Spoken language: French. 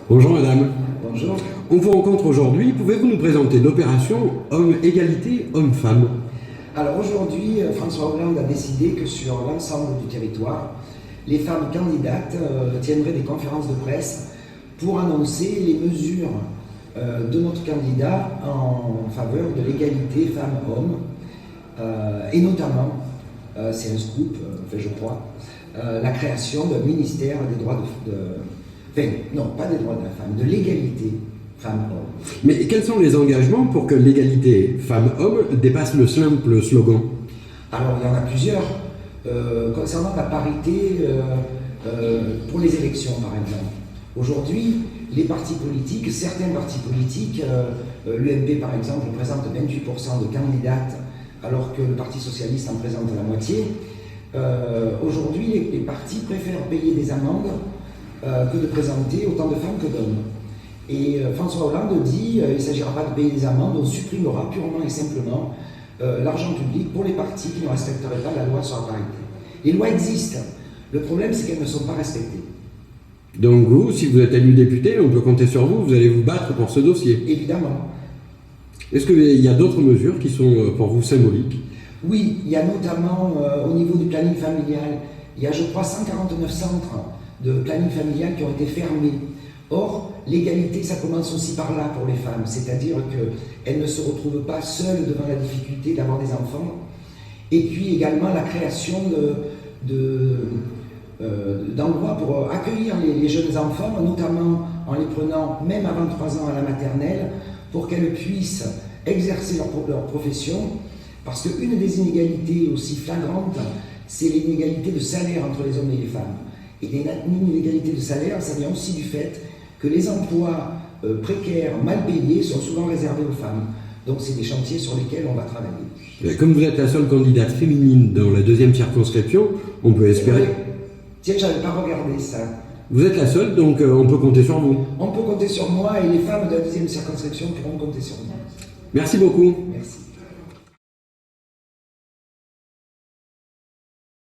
Bonjour madame. Bonjour. On vous rencontre aujourd'hui. Pouvez-vous nous présenter l'opération Homme-Égalité Homme-Femme? Alors aujourd'hui, François Hollande a décidé que sur l'ensemble du territoire, les femmes candidates tiendraient des conférences de presse pour annoncer les mesures de notre candidat en faveur de l'égalité femmes-hommes et notamment, c'est un scoop, je crois, la création d'un ministère des droits enfin, non, pas des droits de la femme, de l'égalité femmes-hommes. Mais quels sont les engagements pour que l'égalité femmes-hommes dépasse le simple slogan? Alors, il y en a plusieurs. Concernant la parité pour les élections, par exemple. Aujourd'hui, les partis politiques, certains partis politiques, l'UMP par exemple, présente 28% de candidates, alors que le Parti Socialiste en présente la moitié. Aujourd'hui, les partis préfèrent payer des amendes que de présenter autant de femmes que d'hommes. Et François Hollande dit il ne s'agira pas de payer des amendes, on supprimera purement et simplement l'argent public pour les partis qui ne respecteraient pas la loi sur la parité. Les lois existent, le problème c'est qu'elles ne sont pas respectées. Donc vous, si vous êtes élu député, on peut compter sur vous, vous allez vous battre pour ce dossier. Évidemment. Est-ce qu'il y a d'autres mesures qui sont pour vous symboliques? Oui, il y a notamment au niveau du planning familial, il y a je crois 149 centres de planning familial qui ont été fermés. Or, l'égalité, ça commence aussi par là pour les femmes, c'est-à-dire qu'elles ne se retrouvent pas seules devant la difficulté d'avoir des enfants. Et puis également la création d'endroits pour accueillir les jeunes enfants, notamment en les prenant même avant 3 ans à la maternelle, pour qu'elles puissent exercer leur profession. Parce qu'une des inégalités aussi flagrantes, c'est l'inégalité de salaire entre les hommes et les femmes. Et l'inégalité de salaire, ça vient aussi du fait que les emplois précaires, mal payés, sont souvent réservés aux femmes. Donc c'est des chantiers sur lesquels on va travailler. Comme vous êtes la seule candidate féminine dans la 2e circonscription, on peut espérer... Tiens, j'avais pas regardé ça. Vous êtes la seule, donc on peut compter sur vous. On peut compter sur moi et les femmes de la 2e circonscription pourront compter sur moi. Merci beaucoup. Merci.